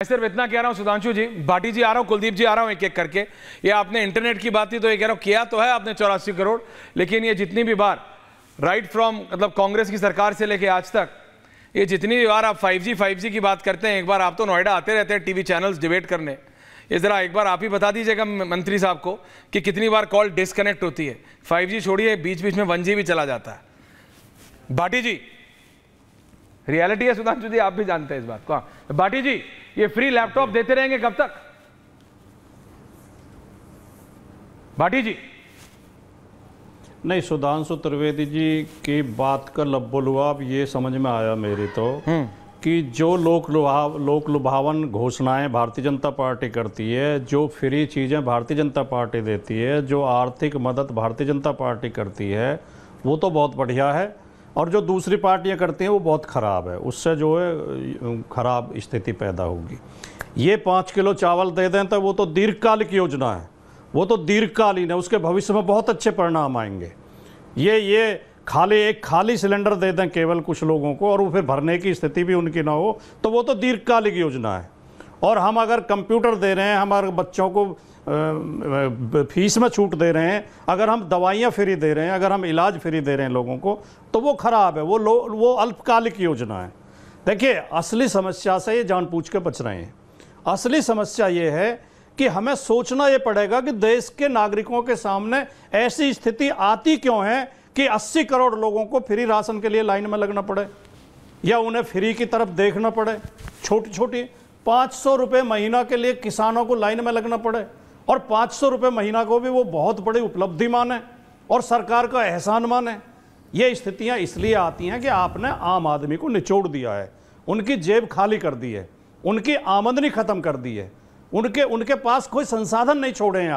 मैं सिर्फ इतना कह रहा हूं सुधांशु जी, भाटी जी आ रहा हूं, कुलदीप जी आ रहा हूं, एक एक करके। ये आपने इंटरनेट की बात थी तो ये कह रहा हूं किया तो है आपने 84 करोड़, लेकिन ये जितनी भी बार राइट फ्रॉम मतलब कांग्रेस की सरकार से लेके आज तक ये जितनी भी बार आप 5G की बात करते हैं, एक बार आप तो नोएडा आते रहते हैं टीवी चैनल्स डिबेट करने, ये जरा एक बार आप ही बता दीजिएगा मंत्री साहब को कि कितनी बार कॉल डिस्कनेक्ट होती है। 5G छोड़िए, बीच बीच में 1G भी चला जाता है। भाटी जी रियलिटी है, सुधांशु जी आप भी जानते हैं इस बात को। भाटी जी ये फ्री लैपटॉप देते रहेंगे कब तक? भाटी जी नहीं, सुधांशु त्रिवेदी जी की बात का लब्बोलुआब ये समझ में आया मेरी तो कि जो लोक लुभावन घोषणाएं भारतीय जनता पार्टी करती है, जो फ्री चीज़ें भारतीय जनता पार्टी देती है, जो आर्थिक मदद भारतीय जनता पार्टी करती है, वो तो बहुत बढ़िया है, और जो दूसरी पार्टियां करती हैं वो बहुत ख़राब है। उससे जो है ख़राब स्थिति पैदा होगी। ये 5 किलो चावल दे दें तो वो तो दीर्घकालिक योजना है, वो तो दीर्घकालीन है, उसके भविष्य में बहुत अच्छे परिणाम आएंगे। ये एक खाली सिलेंडर दे दें केवल कुछ लोगों को और वो फिर भरने की स्थिति भी उनकी ना हो, तो वो तो दीर्घकालिक योजना है। और हम अगर कंप्यूटर दे रहे हैं, हमारे बच्चों को फीस में छूट दे रहे हैं, अगर हम दवाइयाँ फ्री दे रहे हैं, अगर हम इलाज फ्री दे रहे हैं लोगों को, तो वो खराब है, वो अल्पकालिक योजना है। देखिए असली समस्या से ये जानबूझ के बच रहे हैं। असली समस्या ये है कि हमें सोचना ये पड़ेगा कि देश के नागरिकों के सामने ऐसी स्थिति आती क्यों है कि 80 करोड़ लोगों को फ्री राशन के लिए लाइन में लगना पड़े या उन्हें फ्री की तरफ देखना पड़े। छोटी छोटी 500 रुपये महीना के लिए किसानों को लाइन में लगना पड़े, और 500 रुपये महीना को भी वो बहुत बड़ी उपलब्धि माने और सरकार का एहसान माने। ये स्थितियां इसलिए आती हैं कि आपने आम आदमी को निचोड़ दिया है, उनकी जेब खाली कर दी है, उनकी आमदनी खत्म कर दी है, उनके पास कोई संसाधन नहीं छोड़े हैं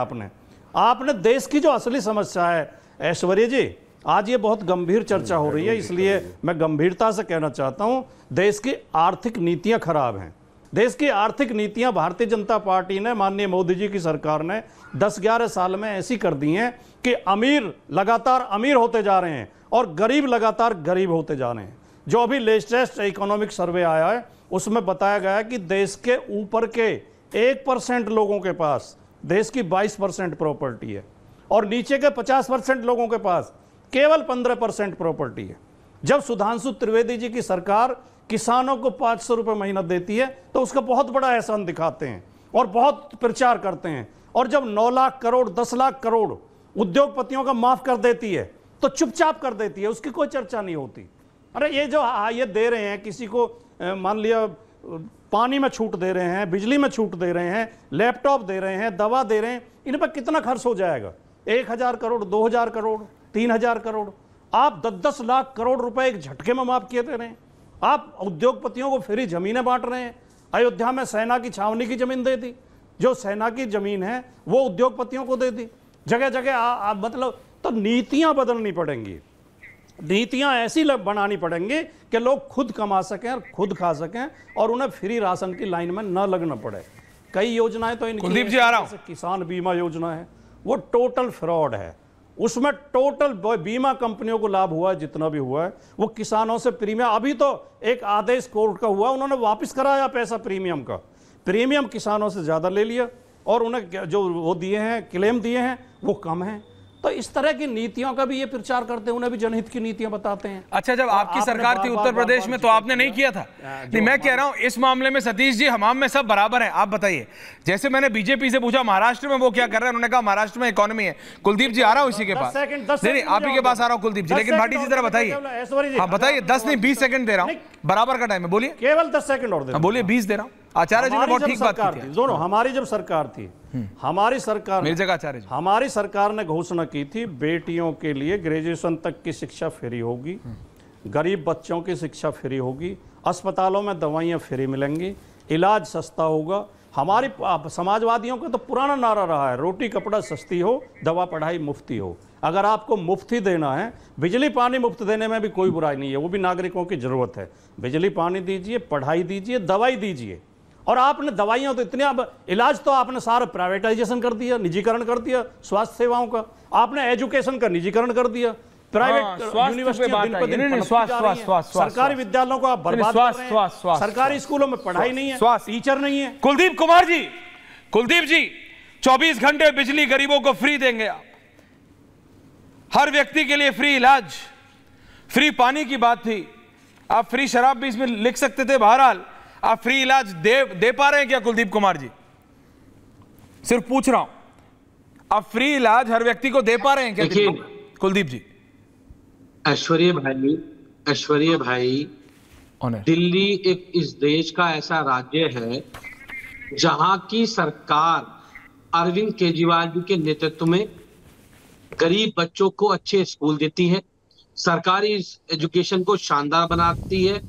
आपने देश की जो असली समस्या है। ऐश्वर्य जी आज ये बहुत गंभीर चर्चा हो रही है, इसलिए मैं गंभीरता से कहना चाहता हूं, देश की आर्थिक नीतियां खराब हैं। देश की आर्थिक नीतियां भारतीय जनता पार्टी ने, माननीय मोदी जी की सरकार ने 10-11 साल में ऐसी कर दी हैं कि अमीर लगातार अमीर होते जा रहे हैं और गरीब लगातार गरीब होते जा रहे हैं। जो अभी लेटेस्ट इकोनॉमिक सर्वे आया है उसमें बताया गया है कि देश के ऊपर के 1% लोगों के पास देश की 22% प्रॉपर्टी है और नीचे के 50% लोगों के पास केवल 15% प्रॉपर्टी है। जब सुधांशु त्रिवेदी जी की सरकार किसानों को 500 रुपये महीना देती है तो उसका बहुत बड़ा एहसान दिखाते हैं और बहुत प्रचार करते हैं, और जब 9 लाख करोड़ 10 लाख करोड़ उद्योगपतियों का माफ कर देती है तो चुपचाप कर देती है, उसकी कोई चर्चा नहीं होती। अरे ये जो ये दे रहे हैं किसी को, मान लिया पानी में छूट दे रहे हैं, बिजली में छूट दे रहे हैं, लैपटॉप दे रहे हैं, दवा दे रहे हैं, इन पर कितना खर्च हो जाएगा? 1000 करोड़, 2000 करोड़, 3000 करोड़, आप 10-10 लाख करोड़ रुपए एक झटके में माफ किए दे रहे हैं। आप उद्योगपतियों को फ्री जमीनें बांट रहे हैं। अयोध्या में सेना की छावनी की जमीन दे दी, जो सेना की जमीन है वो उद्योगपतियों को दे दी। जगह जगह मतलब तो नीतियां बदलनी पड़ेंगी, नीतियां ऐसी बनानी पड़ेंगी कि लोग खुद कमा सकें और खुद खा सकें और उन्हें फ्री राशन की लाइन में न लगना पड़े। कई योजनाएं तो इनकी, कुलदीप जी आ रहा हूं, किसान बीमा योजना है, वो टोटल फ्रॉड है। उसमें टोटल बीमा कंपनियों को लाभ हुआ है, जितना भी हुआ है वो किसानों से प्रीमियम, अभी तो एक आदेश कोर्ट का हुआ, उन्होंने वापस कराया पैसा प्रीमियम का, प्रीमियम किसानों से ज़्यादा ले लिया और उन्हें जो वो दिए हैं, क्लेम दिए हैं, वो कम हैं। तो इस तरह की नीतियों का भी ये प्रचार करते हैं, उन्हें भी जनहित की नीतियां बताते हैं। अच्छा, जब आपकी सरकार थी उत्तर प्रदेश में तो आपने नहीं किया था? नहीं, मैं कह रहा हूं इस मामले में सतीश जी हमाम में सब बराबर है। आप बताइए, जैसे मैंने बीजेपी से पूछा महाराष्ट्र में वो क्या कर रहे हैं, उन्होंने कहा महाराष्ट्र में इकोनॉमी है। कुलदीप जी आ रहा हूं इसी के पास, नहीं आप ही के पास आ रहा हूं कुलदीप जी, लेकिन भाटी जी जरा बताइए। हाँ बताइए, 10 नहीं 20 सेकंड दे रहा हूं, बराबर का टाइम है, बोलिए। केवल 10 सेकंड और बोलिए, 20 दे रहा हूं। आचार्य जी ने बहुत ठीक बात की थी। दोनों हमारी जब सरकार थी, हमारी सरकार, मेरी जगह आचार्य जी, हमारी सरकार ने घोषणा की थी बेटियों के लिए ग्रेजुएशन तक की शिक्षा फ्री होगी, गरीब बच्चों की शिक्षा फ्री होगी, अस्पतालों में दवाइयाँ फ्री मिलेंगी, इलाज सस्ता होगा। हमारी समाजवादियों का तो पुराना नारा रहा है, रोटी कपड़ा सस्ती हो, दवा पढ़ाई मुफ्ती हो। अगर आपको मुफ्ती देना है, बिजली पानी मुफ्त देने में भी कोई बुराई नहीं है, वो भी नागरिकों की जरूरत है। बिजली पानी दीजिए, पढ़ाई दीजिए, दवाई दीजिए। और आपने दवाइयाँ तो इतने, अब इलाज तो आपने सारा प्राइवेटाइजेशन कर दिया, निजीकरण कर दिया स्वास्थ्य सेवाओं का, आपने एजुकेशन का निजीकरण कर दिया। प्राइवेट यूनिवर्सिटियां दिन पर दिन सरकारी विद्यालयों को आप बर्बाद कर रहे हैं। सरकारी स्कूलों में पढ़ाई नहीं है, टीचर नहीं है। कुलदीप कुमार जी, कुलदीप जी, 24 घंटे बिजली गरीबों को फ्री देंगे आप, हर व्यक्ति के लिए फ्री इलाज, फ्री पानी की बात थी, आप फ्री शराब भी इसमें लिख सकते थे। बहरहाल आप फ्री इलाज दे पा रहे हैं क्या कुलदीप कुमार जी? सिर्फ पूछ रहा हूं, आप फ्री इलाज हर व्यक्ति को दे पा रहे हैं क्या कुलदीप जी? ऐश्वर्य भाई, दिल्ली एक इस देश का ऐसा राज्य है जहां की सरकार अरविंद केजरीवाल जी के नेतृत्व में गरीब बच्चों को अच्छे स्कूल देती है, सरकारी एजुकेशन को शानदार बनाती है,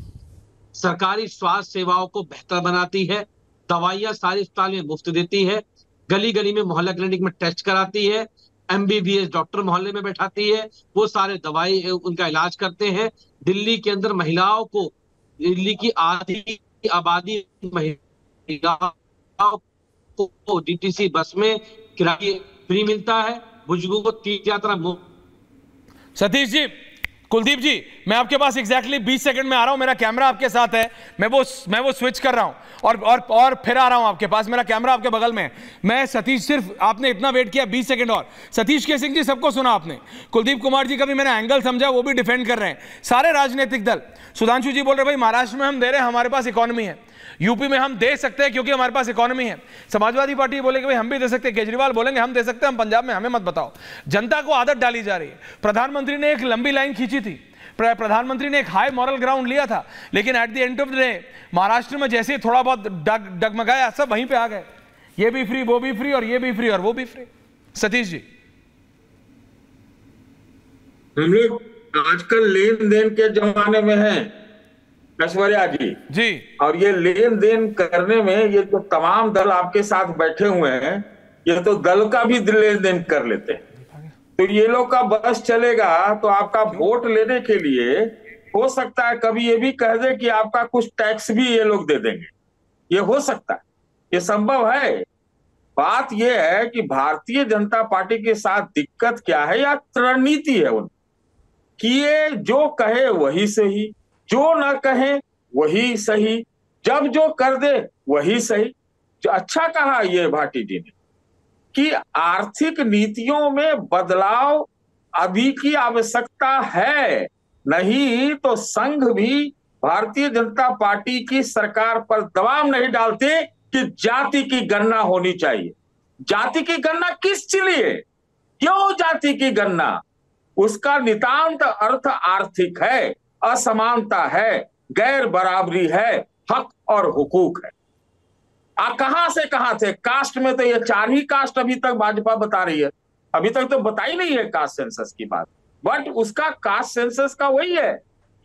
सरकारी स्वास्थ्य सेवाओं को बेहतर बनाती है, दवाइयां सारे अस्पताल में मुफ्त देती है, गली गली में मोहल्ला क्लिनिक में टेस्ट कराती है, MBBS डॉक्टर मोहल्ले में बैठाती है, वो सारे दवाई उनका इलाज करते हैं। दिल्ली के अंदर महिलाओं को, दिल्ली की आधी आबादी महिलाओं को DTC बस में किराया फ्री मिलता है, बुजुर्गों को तीर्थ यात्रा मुफ्त। सतीश जी, कुलदीप जी, मैं आपके पास एग्जैक्टली 20 सेकंड में आ रहा हूं, मेरा कैमरा आपके साथ है, मैं वो स्विच कर रहा हूं और फिर आ रहा हूं आपके पास, मेरा कैमरा आपके बगल में है। मैं सतीश, सिर्फ आपने इतना वेट किया, 20 सेकंड और। सतीश के सिंह जी, सबको सुना आपने, कुलदीप कुमार जी का भी मैंने एंगल समझा, वो भी डिफेंड कर रहे हैं, सारे राजनीतिक दल। सुधांशु जी बोल रहे भाई महाराष्ट्र में हम दे रहे हैं, हमारे पास इकोनॉमी है, यूपी में हम दे सकते हैं क्योंकि हमारे पास इकोनॉमी है। समाजवादी पार्टी बोलेगी भाई हम भी दे सकते हैं, केजरीवाल बोलेंगे हम दे सकते हैं, हम पंजाब में, हमें मत बताओ। जनता को आदत डाली जा रही है। प्रधानमंत्री ने एक लंबी लाइन खींची थी, प्रधानमंत्री ने एक हाई मॉरल ग्राउंड लिया था, लेकिन at the end of the day Maharashtra में जैसे थोड़ा बहुत डगमगाया, सब वहीं पे आ गए, ये भी फ्री, वो भी फ्री, और ये भी फ्री और वो भी फ्री। सतीश जी, हम लोग आजकल लेन देन के जमाने में हैं ऐश्वर्या जी, और ये लेन देन करने में ये जो तमाम दल आपके साथ बैठे हुए हैं, ये तो दल का भी लेन देन कर लेते हैं। तो ये लोग का बस चलेगा तो आपका वोट लेने के लिए हो सकता है कभी ये भी कह दे कि आपका कुछ टैक्स भी ये लोग दे देंगे, ये हो सकता है, ये संभव है। बात ये है कि भारतीय जनता पार्टी के साथ दिक्कत क्या है, या रणनीति है उनकी कि ये जो कहे वही सही, जो ना कहे वही सही, जब जो कर दे वही सही। जो अच्छा कहा ये भाटी जी ने कि आर्थिक नीतियों में बदलाव अभी की आवश्यकता है, नहीं तो संघ भी भारतीय जनता पार्टी की सरकार पर दबाव नहीं डालते कि जाति की गणना होनी चाहिए। जाति की गणना किस लिए, क्यों जाति की गणना? उसका नितांत अर्थ आर्थिक है, असमानता है, गैर बराबरी है, हक और हुकूक है। कहां से कहां थे कास्ट में? तो ये 4 ही कास्ट अभी तक भाजपा बता रही है, अभी तक तो बताई नहीं है कास्ट सेंसस की बात। बट उसका कास्ट सेंसस का वही है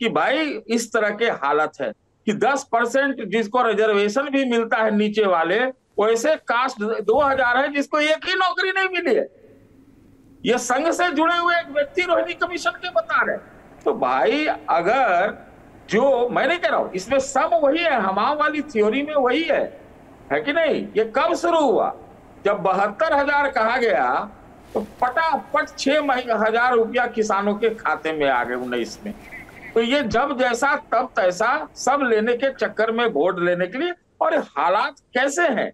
कि भाई इस तरह के हालत है कि 10% जिसको रिजर्वेशन भी मिलता है नीचे वाले, वैसे कास्ट 2000 है जिसको एक ही नौकरी नहीं मिली है। ये संघ से जुड़े हुए एक व्यक्ति रोहिणी कमीशन के बता रहे। तो भाई अगर जो मैं नहीं कह रहा हूं, इसमें सब वही है, हमाम वाली थ्योरी में वही है कि नहीं? ये कब शुरू हुआ? जब 72,000 कहा गया तो फटाफट 6,000 रुपया किसानों के खाते में आ गए 19 में। तो ये जब जैसा तब तैसा, सब लेने के चक्कर में वोट लेने के लिए। और हालात कैसे हैं?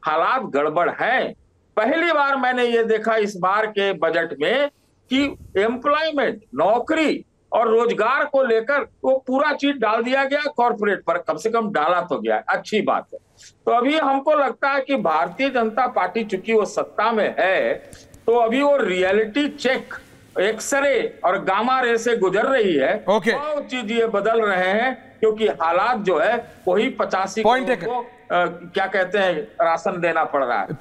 हालात गड़बड़ हैं। पहली बार मैंने ये देखा इस बार के बजट में कि एम्प्लॉयमेंट, नौकरी और रोजगार को लेकर वो पूरा चीज डाल दिया गया कॉर्पोरेट पर, कम से कम डाला तो गया, अच्छी बात है। तो अभी हमको लगता है कि भारतीय जनता पार्टी चूंकि वो सत्ता में है, तो अभी वो रियलिटी चेक, एक्सरे और गामा रे से गुजर रही है। बहुत चीज ये बदल रहे हैं, क्योंकि हालात जो है वही 85 को क्या कहते हैं राशन देना पड़ रहा है।